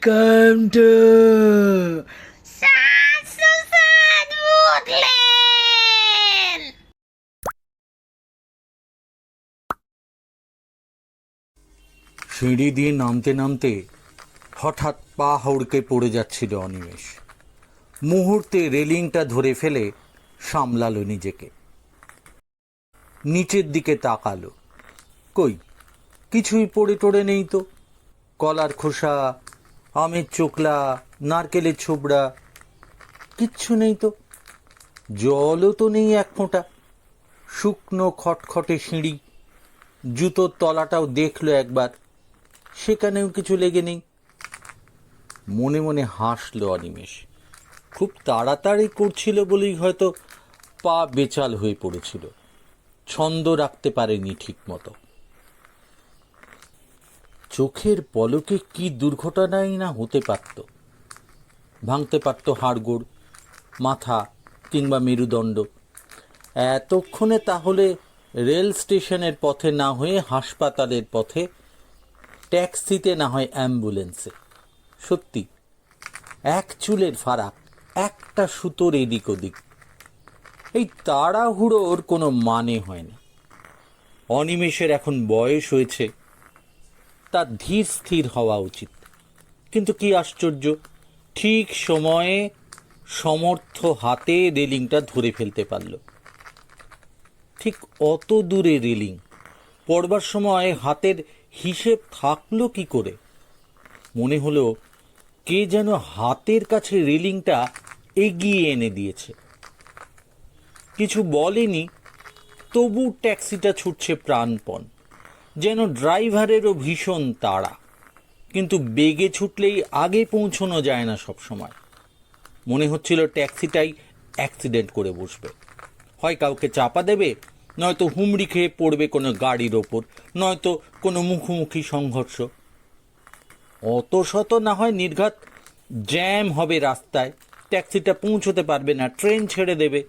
Welcome to Susan Woodland! সিঁড়ি দিয়ে নামতে নামতে হঠাৎ পা হড়কে পড়ে যাচ্ছিল অনিমেষ। মুহূর্তে রেলিংটা ধরে ফেলে সামলালো নিজেকে, নিচের দিকে তাকালো। কই, কিছুই পড়ে টড়ে নেই তো। কলার খোসা, আমের চোকলা, নারকেলের ছোবড়া, কিচ্ছু নেই তো। জলও তো নেই এক ফোঁটা। শুকনো খটখটে সিঁড়ি। জুতোর তলাটাও দেখলো একবার, সেখানেও কিছু লেগে নেই। মনে মনে হাসলো অনিমেষ। খুব তাড়াতাড়ি করছিল বলেই হয়তো পা বেচাল হয়ে পড়েছিল, ছন্দ রাখতে পারেনি ঠিক মতো। চোখের পলকে কি দুর্ঘটনাই না হতে পারত। ভাঙতে পারত হাড়গোড়, মাথা কিংবা মেরুদণ্ড। এতক্ষণে তাহলে রেল স্টেশনের পথে না হয়ে হাসপাতালের পথে, ট্যাক্সিতে না হয় অ্যাম্বুলেন্সে। সত্যি, এক চুলের ফারাক, একটা সুতোর এদিক ওদিক। এই তাড়াহুড়োর কোনো মানে হয় না। অনিমেষের এখন বয়স হয়েছে, তার ধীর স্থির হওয়া উচিত। কিন্তু কি আশ্চর্য, ঠিক সময়ে সমর্থ হাতে রেলিংটা ধরে ফেলতে পারল। ঠিক অত দূরে রেলিং, পড়বার সময় হাতের হিসেব থাকলো কি করে? মনে হলো কে যেন হাতের কাছে রেলিংটা এগিয়ে এনে দিয়েছে। কিছু বলেনি, তবু ট্যাক্সিটা ছুটছে প্রাণপণ, যেন ড্রাইভারেরও ভীষণ তাড়া। কিন্তু বেগে ছুটলেই আগে পৌঁছানো যায় না সব সময়। মনে হচ্ছিল ট্যাক্সিটাই অ্যাক্সিডেন্ট করে বসবে, হয় কাউকে চাপা দেবে, নয়তো হুমড়ি খেয়ে পড়বে কোনো গাড়ির ওপর, নয়তো কোনো মুখোমুখি সংঘর্ষ। অত শত না হয় নির্ঘাত জ্যাম হবে রাস্তায়, ট্যাক্সিটা পৌঁছতে পারবে না, ট্রেন ছেড়ে দেবে।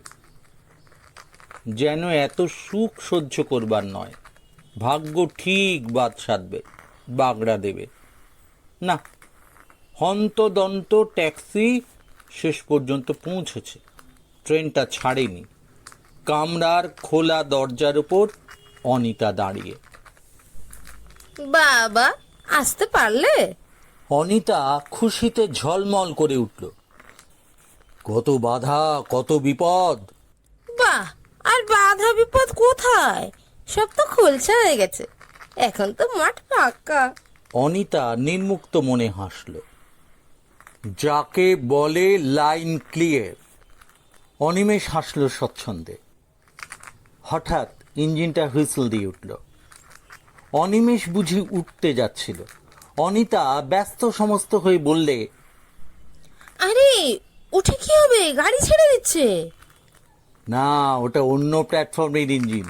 যেন এত সুখ সহ্য করবার নয়। ভাগ্য ঠিক বাদ সাধবে, বাগড়া দেবে না। হন্তদন্ত ট্যাক্সি শেষ পর্যন্ত পৌঁছেছে। ট্রেনটা ছাড়েনি। কামরার খোলা দরজার উপর অনিতা দাঁড়িয়ে। বাবা, আসতে পারলে? অনিতা খুশিতে ঝলমল করে উঠল। কত বাধা, কত বিপদ! বাহ, আর বাধা বিপদ কোথায়? সব তো খোলসা হয়ে গেছে। এখন তো মাঠ ফাঁকা। অনিতা নির্মুক্ত মনে হাসল। যাকে বলে লাইন ক্লিয়ার। অনিমেষ হাসল স্বচ্ছন্দে। হঠাৎ ইঞ্জিনটা হুইসল দিয়ে উঠল। অনিমেষ বুঝি উঠতে যাচ্ছিল। অনিতা ব্যস্ত সমস্ত হয়ে বললে, আরে, উঠে কি হবে? গাড়ি ছেড়ে দিচ্ছে। না, ওটা অন্য প্ল্যাটফর্মের ইঞ্জিন।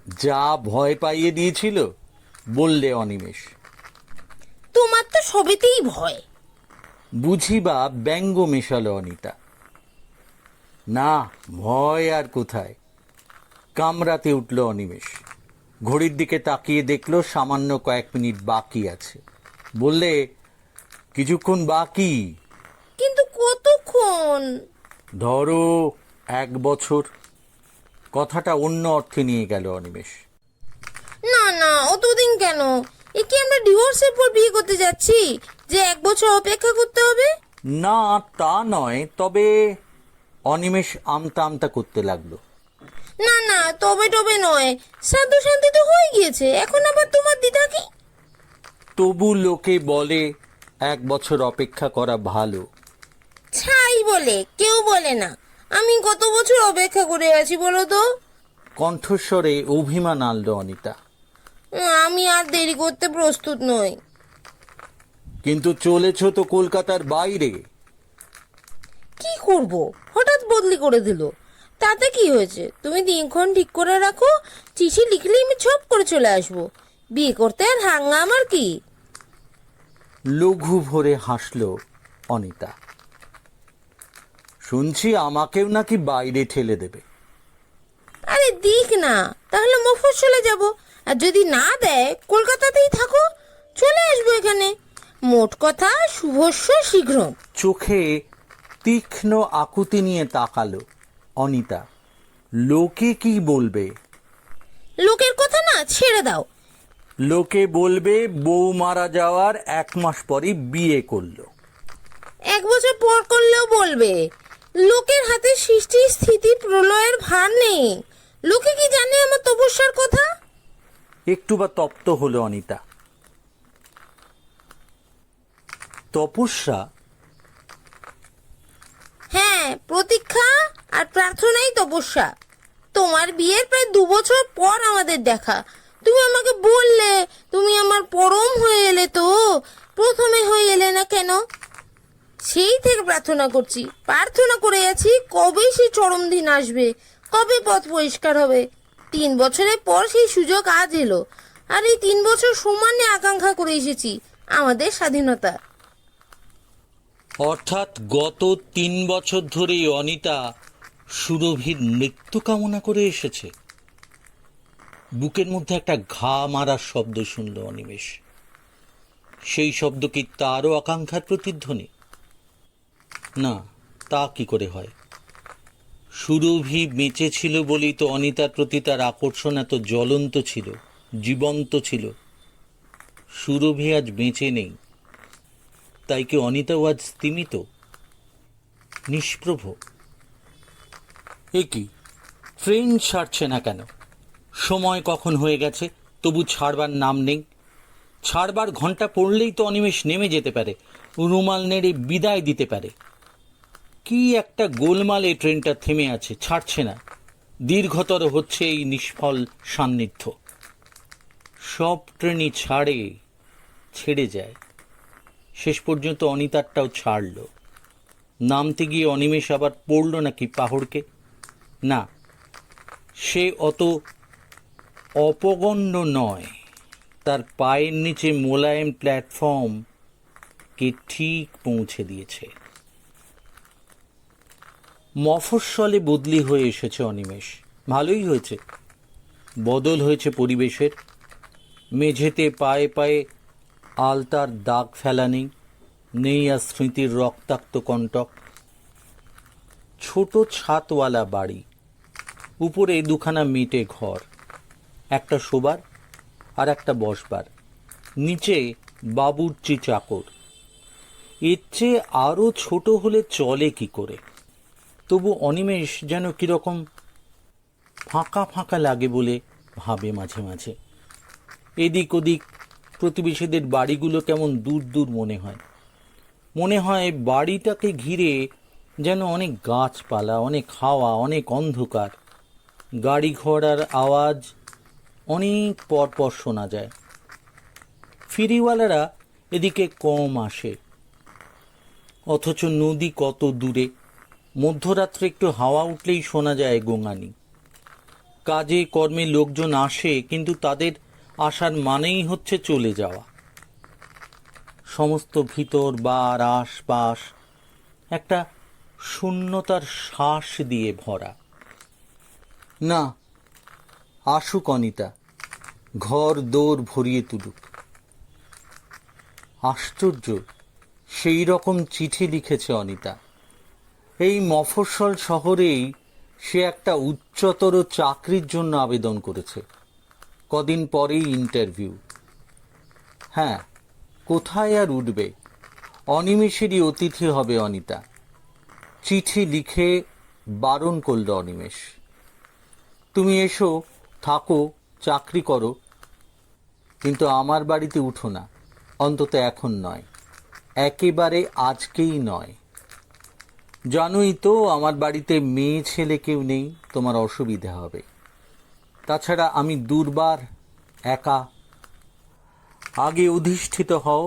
যা ভয় পাইয়ে দিয়েছিল, বললে অনিমেষ। তোমার তো সবেতেই ভয়। বুঝি বা ব্যঙ্গ মেশালো অনিতা। না, ভয় আর কোথায়। কামরাতে উঠল অনিমেষ। ঘড়ির দিকে তাকিয়ে দেখলো সামান্য কয়েক মিনিট বাকি আছে। বললে, কিছুক্ষণ বাকি। কিন্তু কতক্ষণ? ধরো 1 বছর। কথাটা অন্য অর্থে নিয়ে গেল অনিমেষ। না না, অতদিন কেন? এ কি আমরা ডিভোর্সের পর বিয়ে করতে যাচ্ছি যে 1 বছর অপেক্ষা করতে হবে? না, তা নয়, তবে অনিমেষ আমতা আমতা করতে লাগলো। না না, তবে টবে নয়। শ্রাদ্ধ শান্তি তো হয়ে গিয়েছে, এখন আবার তোমার দ্বিধা কি? তবু লোকে বলে 1 বছর অপেক্ষা করা ভালো। ছাই বলে, কেউ বলে না। আমি কত বছর অপেক্ষা করে আছি বলো তো? কণ্ঠস্বরে অভিমান আনল অনিতা। আমি আর দেরি করতে প্রস্তুত নই। কিন্তু চলেছ তো কলকাতার বাইরে। কি করব? হঠাৎ বদলি করে দিল। তাতে কি হয়েছে? তুমি দিনক্ষণ ঠিক করে রাখো, চিঠি লিখলেই আমি ছপ করে চলে আসবো। বিয়ে করতে আর হাঙ্গামার কি? লঘু ভরে হাসল অনিতা। শুনছি আমাকেও নাকি বাইরে ঠেলে দেবে। আরে দিক না, তাহলে মফস্বলে যাব। আর যদি না দেয়, কলকাতাতেই থাকো, চলে আসবো এখানে। মোট কথা শুভস্য শীঘ্রম। চোখে তীক্ষ্ণ আকুতি নিয়ে তাকালো অনিতা। লোকে কি বলবে? লোকের কথা না ছেড়ে দাও। লোকে বলবে বউ মারা যাওয়ার 1 মাস পরই বিয়ে করলো। 1 বছর পর করলেও বলবে। লোকের হাতে সৃষ্টি স্থিতি প্রলয়ের ভার নেই। লোকে কি জানে আমার তপস্যার কথা? একটু বা তপ্ত হলো অনিতা। তপস্যা? হ্যাঁ, প্রতীক্ষা আর প্রার্থনাই তপস্যা। তোমার বিয়ের প্রায় 2 বছর পর আমাদের দেখা। তুমি আমাকে বললে তুমি আমার পরম হয়ে এলে, তো প্রথমে হয়ে এলে না কেন? সেই থেকে প্রার্থনা করছি, প্রার্থনা করে আছি কবে সেই চরম দিন আসবে, কবে পথ পরিষ্কার হবে। 3 বছরের পর সেই সুযোগ আজ এলো। আর এই 3 বছর সমানে আকাঙ্ক্ষা করে এসেছি আমাদের স্বাধীনতা। অর্থাৎ গত 3 বছর ধরেই অনিতা সুরভির মৃত্যু কামনা করে এসেছে। বুকের মধ্যে একটা ঘা মারার শব্দ শুনল অনিমেষ। সেই শব্দ কি তারও আকাঙ্ক্ষার প্রতিধ্বনি? না, তা কি করে হয়? সুরভি বেঁচে ছিল বলেই তো অনিতার প্রতি তার আকর্ষণ এত জ্বলন্ত ছিল, জীবন্ত ছিল। সুরভি আজ বেঁচে নেই, তাই কি অনিতাও আজ স্তিমিত, নিষ্প্রভ? এ কি, ট্রেন ছাড়ছে না কেন? সময় কখন হয়ে গেছে, তবু ছাড়বার নাম নেই। ছাড়বার ঘন্টা পড়লেই তো অনিমেষ নেমে যেতে পারে, রুমাল নেড়ে বিদায় দিতে পারে। কি একটা গোলমালে ট্রেনটা থেমে আছে, ছাড়ছে না। দীর্ঘতর হচ্ছে এই নিষ্ফল সান্নিধ্য। সব ট্রেনই ছেড়ে যায়। শেষ পর্যন্ত অনিতারটাও ছাড়ল। নামতে গিয়ে অনিমেষ আবার পড়ল নাকি পাহড়কে? না, সে অত অপগণ্য নয়। তার পায়ের নিচে মোলায়েম প্ল্যাটফর্ম কে ঠিক পৌঁছে দিয়েছে। মফস্বলে বদলি হয়ে এসেছে অনিমেষ। ভালোই হয়েছে, বদল হয়েছে পরিবেশের। মেঝেতে পায়ে পায়ে আলতার দাগ ফেলা নেই আর স্মৃতির রক্তাক্ত কণ্টক। ছোট ছাদওয়ালা বাড়ি, উপরে 2খানা মেটে ঘর, একটা শোবার আর একটা বসবার, নিচে বাবুর্চি চাকর। এর চেয়ে আরও ছোট হলে চলে কি করে? তবু অনিমেষ যেন কিরকম ফাঁকা ফাঁকা লাগে বলে ভাবে মাঝে মাঝে। এদিক ওদিক প্রতিবেশীদের বাড়িগুলো কেমন দূর দূর মনে হয় বাড়িটাকে ঘিরে যেন অনেক গাছপালা, অনেক হাওয়া, অনেক অন্ধকার। গাড়ি ঘোড়ার আওয়াজ অনেক পর পর শোনা যায়। ফেরিওয়ালারা এদিকে কম আসে, অথচ নদী কত দূরে। মধ্যরাত্রে একটু হাওয়া উঠলেই শোনা যায় গোঙানি। কাজে কর্মে লোকজন আসে, কিন্তু তাদের আসার মানেই হচ্ছে চলে যাওয়া। সমস্ত ভিতর বার আশপাশ একটা শূন্যতার শ্বাস দিয়ে ভরা। না, আসুক অনিতা, ঘর দৌড় ভরিয়ে তুলুক। আশ্চর্য, সেই রকম চিঠি লিখেছে অনিতা। এই মফস্বল শহরেই সে একটা উচ্চতর চাকরির জন্য আবেদন করেছে। কদিন পরেই ইন্টারভিউ। হ্যাঁ, কোথায় আর উঠবে? অনিমেষেরই অতিথি হবে অনিতা। চিঠি লিখে বারণ করল অনিমেষ, তুমি এসো, থাকো, চাকরি করো, কিন্তু আমার বাড়িতে উঠো না, অন্তত এখন নয়, একেবারে আজকেই নয়। জানোই তো আমার বাড়িতে মেয়ে ছেলে কেউ নেই, তোমার অসুবিধা হবে। তাছাড়া আমি দুর্বার, একা। আগে অধিষ্ঠিত হও,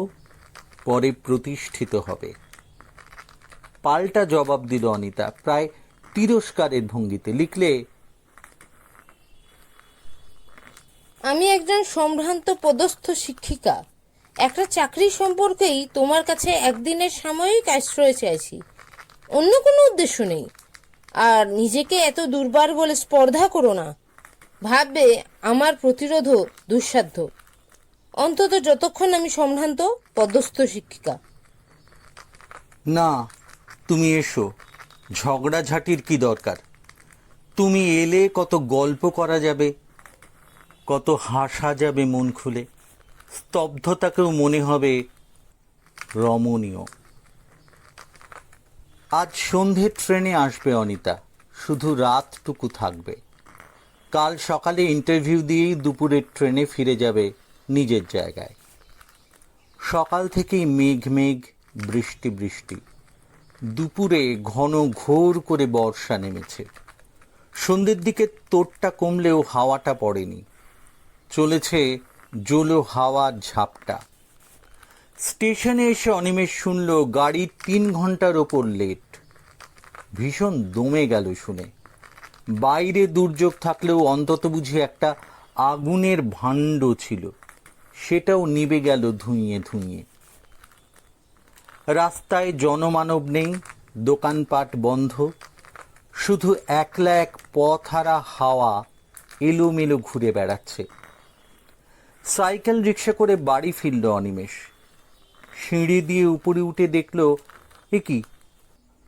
পরে প্রতিষ্ঠিত হবে। পাল্টা জবাব দিল অনিতা, প্রায় তিরস্কারের ভঙ্গিতে। লিখলে, আমি একজন সম্ভ্রান্ত পদস্থ শিক্ষিকা। একটা চাকরি সম্পর্কেই তোমার কাছে একদিনের সাময়িক আশ্রয় চাইছি, অন্য কোনো উদ্দেশ্য নেই। আর নিজেকে এত দুর্বার বলে স্পর্ধা করো না। ভাববে আমার প্রতিরোধও দুঃসাধ্য। অন্তত যতক্ষণ আমি সম্ভ্রান্ত পদস্থ শিক্ষিকা। না, তুমি এসো, ঝগড়াঝাটির কি দরকার? তুমি এলে কত গল্প করা যাবে, কত হাসা যাবে মন খুলে, স্তব্ধতাকেও মনে হবে রমণীয়। আজ সন্ধ্যের ট্রেনে আসবে অনিতা, শুধু রাতটুকু থাকবে। কাল সকালে ইন্টারভিউ দিয়েই দুপুরের ট্রেনে ফিরে যাবে নিজের জায়গায়। সকাল থেকেই মেঘ মেঘ, বৃষ্টি বৃষ্টি। দুপুরে ঘন ঘোর করে বর্ষা নেমেছে। সন্ধ্যের দিকে তোড়টা কমলেও হাওয়াটা পড়েনি, চলেছে জোলো হাওয়ার ঝাপটা। স্টেশনে এসে অনিমেষ শুনল গাড়ি 3 ঘন্টার ওপর লেট। ভীষণ দমে গেল শুনে। বাইরে দুর্যোগ থাকলেও অন্তত বুঝি একটা আগুনের ভাণ্ড ছিল, সেটাও নিভে গেল ধুঁইয়ে ধুঁইয়ে। রাস্তায় জনমানব নেই, দোকানপাট বন্ধ, শুধু একলা এক পথহারা হাওয়া এলোমেলো ঘুরে বেড়াচ্ছে। সাইকেল রিক্সা করে বাড়ি ফিরল অনিমেষ। সিঁড়ি দিয়ে উপরে উঠে দেখল, এ কি,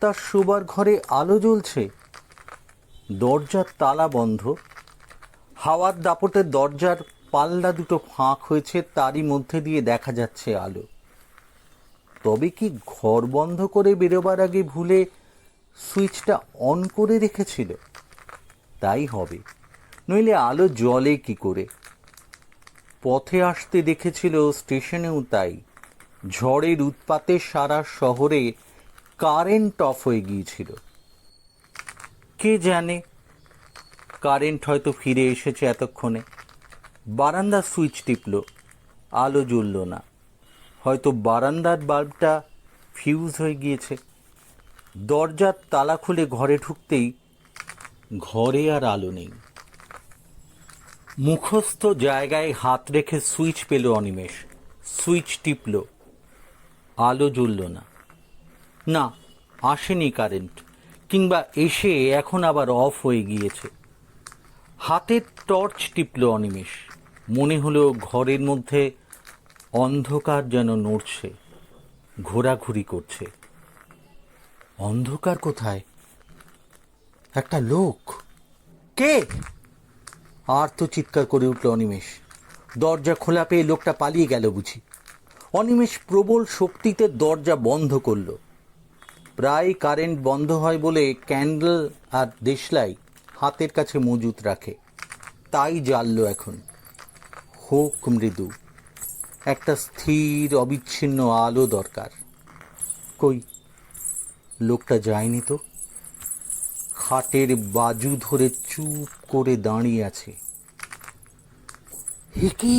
তার শোবার ঘরে আলো জ্বলছে। দরজার তালা বন্ধ। হাওয়ার দাপটে দরজার পাল্লা দুটো ফাঁক হয়েছে, তারই মধ্যে দিয়ে দেখা যাচ্ছে আলো। তবে কি ঘর বন্ধ করে বেরোবার আগে ভুলে সুইচটা অন করে রেখেছিল? তাই হবে, নইলে আলো জ্বলে কি করে? পথে আসতে দেখেছিল স্টেশনেও তাই। ঝড়ের উৎপাতে সারা শহরে কারেন্ট অফ হয়ে গিয়েছিল। কে জানে, কারেন্ট হয়তো ফিরে এসেছে এতক্ষণে। বারান্দার সুইচ টিপল, আলো জ্বলল না। হয়তো বারান্দার বাল্বটা ফিউজ হয়ে গিয়েছে। দরজার তালা খুলে ঘরে ঢুকতেই ঘরে আর আলো নেই। মুখস্থ জায়গায় হাত রেখে সুইচ পেল অনিমেষ। সুইচ টিপল, আলো জ্বলল না। না, আসেনি কারেন্ট, কিংবা এসে এখন আবার অফ হয়ে গিয়েছে। হাতের টর্চ টিপল অনিমেষ। মনে হলো ঘরের মধ্যে অন্ধকার যেন নড়ছে, ঘোরাঘুরি করছে। অন্ধকার কোথায়? একটা লোক। কে? আর তো চিৎকার করে উঠল অনিমেষ। দরজা খোলা পেয়ে লোকটা পালিয়ে গেল বুঝি। অনিমেষ প্রবল শক্তিতে দরজা বন্ধ করল। প্রায় কারেন্ট বন্ধ হয় বলে ক্যান্ডেল আর দেশলাই হাতের কাছে মজুত রাখে, তাই জ্বালল এখন। হোক মৃদু, একটা স্থির অবিচ্ছিন্ন আলো দরকার। কই, লোকটা যায়নি তো। খাটের বাজু ধরে চুপ করে দাঁড়িয়ে আছে। এ কি?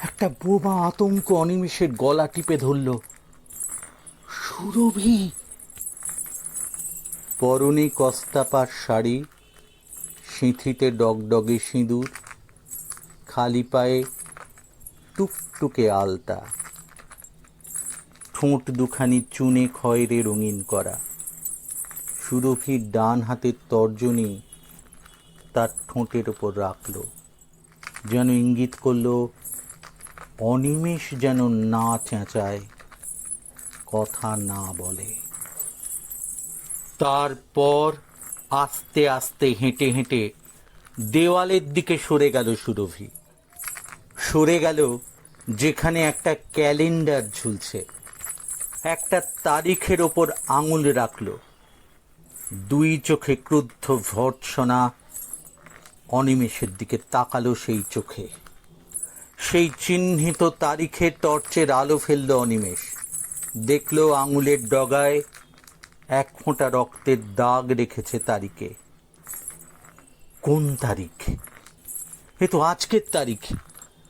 একটা বোবা আতঙ্ক অনিমেষের গলা টিপে ধরল। সুরভি। পরনে কস্তাপার শাড়ি, সিঁথিতে ডগডগে সিঁদুর, খালি পায়ে টুকটুকে আলতা, ঠোঁট দুখানি চুনে খয়েরে রঙিন করা। সুরভির ডান হাতের তর্জনী তার ঠোঁটের ওপর রাখল, যেন ইঙ্গিত করল অনিমেষ যেন না চেঁচায়, কথা না বলে। তারপর আস্তে আস্তে হেঁটে হেঁটে দেওয়ালের দিকে সরে গেল সুরভি। সরে গেল যেখানে একটা ক্যালেন্ডার ঝুলছে। একটা তারিখের ওপর আঙুল রাখল। 2 চোখে ক্রুদ্ধ ভর্ৎসনা অনিমেষের দিকে তাকালো সেই চোখে। সেই চিহ্নিত তারিখে টর্চের আলো ফেলল অনিমেষ। দেখল আঙুলের ডগায় 1 ফোঁটা রক্তের দাগ রেখেছে তারিখে। কোন তারিখ? এ তো আজকের তারিখ,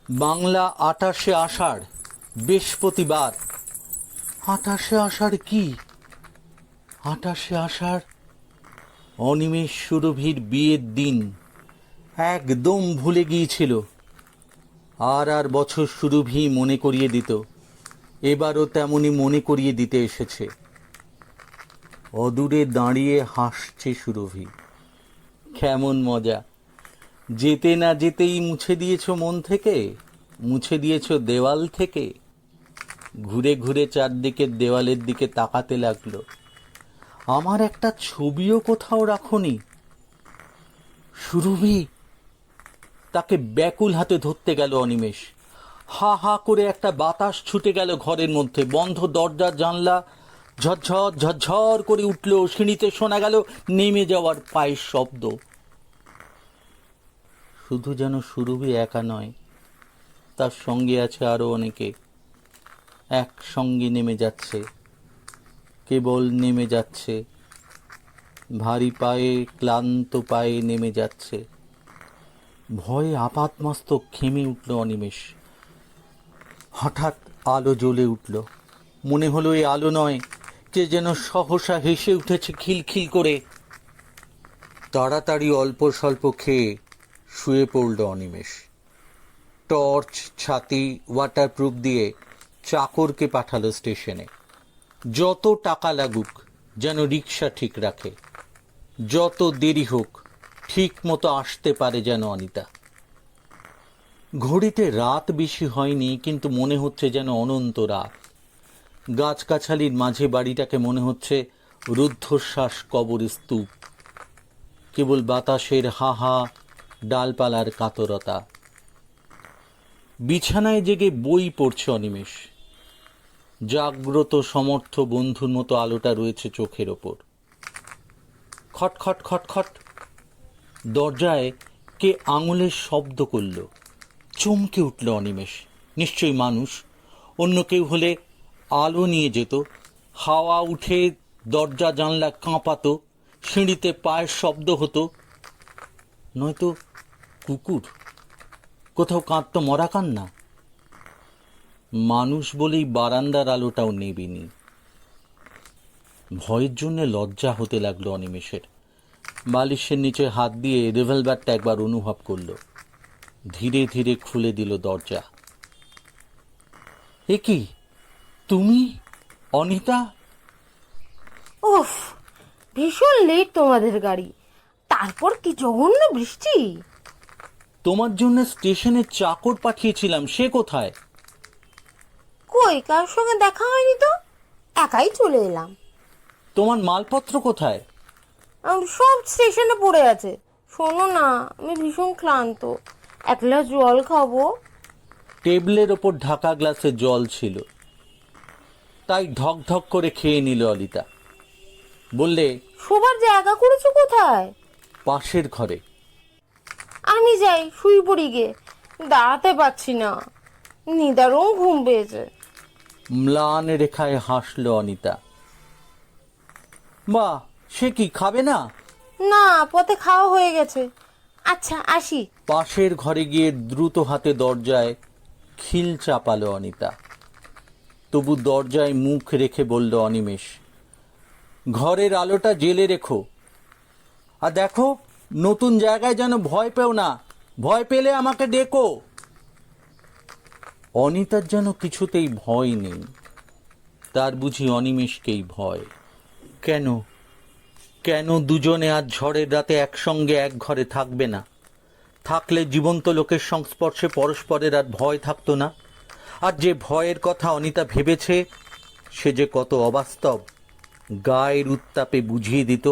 বাংলা 28শে আষাঢ়, বৃহস্পতিবার। 28শে আষাঢ় কি? 28শে আষাঢ় অনিমেষ সুরভির বিয়ের দিন। একদম ভুলে গিয়েছিল। আর বছর সুরভি মনে করিয়ে দিত। এবারও তেমনি মনে করিয়ে দিতে এসেছে। অদূরে দাঁড়িয়ে হাসছে সুরভি। কেমন মজা! যেতে না যেতেই মুছে দিয়েছ মন থেকে। মুছে দিয়েছো দেওয়াল থেকে? ঘুরে ঘুরে চারদিকের দেওয়ালের দিকে তাকাতে লাগলো। আমার একটা ছবিও কোথাও রাখোনি। সুরভি! তাকে ব্যাকুল হাতে ধরতে গেল অনিমেষ। হা হা করে একটা বাতাস ছুটে গেল ঘরের মধ্যে। বন্ধ দরজা জানলা ঝরঝর ঝরঝর করে উঠল। সিঁড়িতে শোনা গেল নেমে যাওয়ার পায়ের শব্দ। শুধু যেন সুরভি একা নয়, তার সঙ্গে আছে আরো অনেকে। একসঙ্গে নেমে যাচ্ছে, কেবল নেমে যাচ্ছে, ভারী পায়ে ক্লান্ত পায়ে নেমে যাচ্ছে। ভয়ে আপাতমস্তক ঘেমে উঠল অনিমেষ। হঠাৎ আলো জ্বলে উঠল। মনে হলো এই আলো নয়, কে যেন সহসা হেসে উঠেছে খিলখিল করে। তাড়াতাড়ি অল্প স্বল্প খেয়ে শুয়ে পড়ল অনিমেষ। টর্চ, ছাতি, ওয়াটারপ্রুফ দিয়ে চাকরকে পাঠালো স্টেশনে। যত টাকা লাগুক যেন রিক্সা ঠিক রাখে, যত দেরি হোক ঠিক মতো আসতে পারে যেন অনিতা। ঘড়িতে রাত বেশি হয়নি, কিন্তু মনে হচ্ছে যেন অনন্ত রাত। গাছগাছালির মাঝে বাড়িটাকে মনে হচ্ছে রুদ্ধশ্বাস কবর স্তূপ। কেবল বাতাসের হা হা, ডালপালার কাতরতা। বিছানায় জেগে বই পড়ছে অনিমেষ। জাগ্রত সমর্থ বন্ধুর মতো আলোটা রয়েছে চোখের ওপর। খটখট খটখট দরজায় কে আঙুলের শব্দ করল। চমকে উঠল অনিমেষ। নিশ্চয়ই মানুষ। অন্য কেউ হলে আলো নিয়ে যেত। হাওয়া উঠে দরজা জানলা কাঁপাতো, সিঁড়িতে পায়ের শব্দ হতো। নয়তো কুকুর, কোথাও কাঁদতো মরা কান্না। মানুষ বলেই বারান্দার আলোটাও নেবেনি। ভয়ের জন্য লজ্জা হতে লাগলো অনিমেষের। বালিশের নিচে হাত দিয়ে রিভলভারটা একবার অনুভব করলো। ধীরে ধীরে খুলে দিল দরজা। এ কি তুমি, অনিতা? উফ, ভীষণ লেট তোমাদের গাড়ি, তারপর কি জঘন্য বৃষ্টি। তোমার জন্য স্টেশনে চাকর পাঠিয়েছিলাম, সে কোথায়? কই, কার সঙ্গে দেখা হয়নি তো, একাই চলে এলাম। তোমার মালপত্র কোথায়? সব স্টেশনে পড়ে আছে। শোনো না, আমি ভীষণ ক্লান্ত, এক গ্লাস জল খাবো। টেবিলের ওপর ঢাকা গ্লাসে জল ছিল, তাই ঢক ঢক করে খেয়ে নিল অলিতা। বললে, শোবার জায়গা করেছো কোথায়? পাশের ঘরে। আমি যাই, শুয়ে পড়ি গে, দাঁড়াতে পারছি না, নিদারুণ ঘুম পেয়েছে। ম্লান রেখায় হাসল অনিতা। বা, সে কি, খাবে না? না, পথে খাওয়া হয়ে গেছে। আচ্ছা, আসি। পাশের ঘরে গিয়ে দ্রুত হাতে দরজায় খিল চাপালো অনিতা। তবু দরজায় মুখ রেখে বলল অনিমেষ, ঘরের আলোটা জেলে রেখো, আর দেখো নতুন জায়গায় যেন ভয় পেও না। ভয় পেলে আমাকে ডেকো। অনিতার যেন কিছুতেই ভয় নেই। তার বুঝি অনিমেষকেই ভয়। কেন কেন দুজনে আজ ঝড়ের রাতে একসঙ্গে এক ঘরে থাকবে না? থাকলে জীবন্ত লোকের সংস্পর্শে পরস্পরের আর ভয় থাকতো না। আর যে ভয়ের কথা অনিতা ভেবেছে, সে যে কত অবাস্তব, গায়ের উত্তাপে বুঝিয়ে দিত।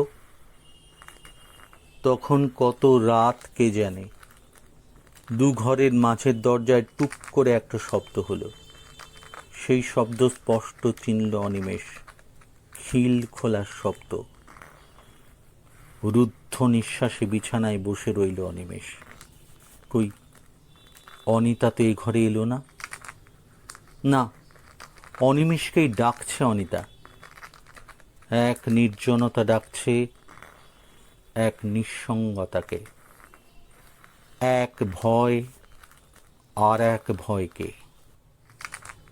তখন কত রাত কে জানে। দু ঘরের মাঝের দরজায় টুক করে একটা শব্দ হলো। সেই শব্দ স্পষ্ট চিনল অনিমেষ। খিল খোলার শব্দ। রুদ্ধ নিঃশ্বাসে বিছানায় বসে রইল অনিমেষ। কই, অনিতা তো এ ঘরে এলো না। না, অনিমেষকেই ডাকছে অনিতা। এক নির্জনতা ডাকছে, এক নিঃসঙ্গতাকে, এক ভয় আর এক ভয়কে।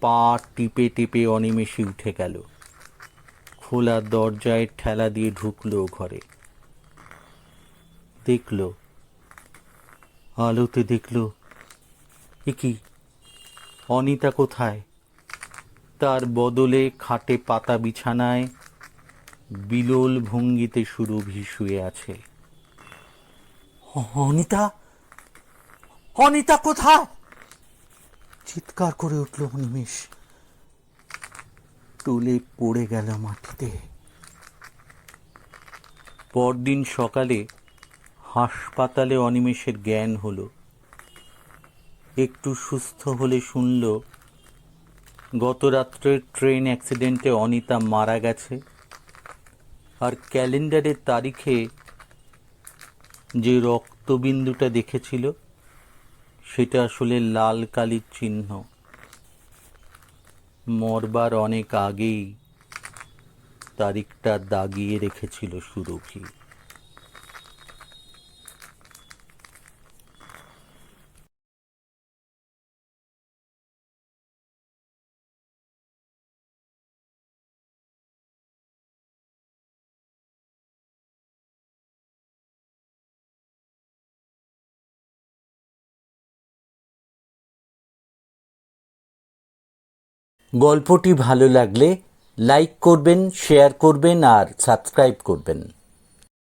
পা টিপে টিপে অনিমেষে উঠে গেল। খোলা দরজায় ঠেলা দিয়ে ঢুকলো ঘরে। দেখল, আলোতে দেখল, এ কি, অনিতা কোথায়? তার বদলে খাটে পাতা বিছানায় বিলোল ভঙ্গিতে সুরভি শুয়ে আছে। অনিতা, অনিতা কোথায়? চিৎকার করে উঠল অনিমেষ। টলে পড়ে গেল মাটিতে। পরদিন সকালে হাসপাতালে অনিমেষের জ্ঞান হলো। একটু সুস্থ হলে শুনল গত রাত্রের ট্রেন অ্যাক্সিডেন্টে অনিতা মারা গেছে, আর ক্যালেন্ডারের তারিখে যে রক্তবিন্দুটা দেখেছিল সেটা আসলে লাল কালির চিহ্ন। মরবার অনেক আগেই তারিখটা দাগিয়ে রেখেছিল সুরভি। গল্পটি ভালো লাগলে লাইক করবেন, শেয়ার করবেন আর সাবস্ক্রাইব করবেন।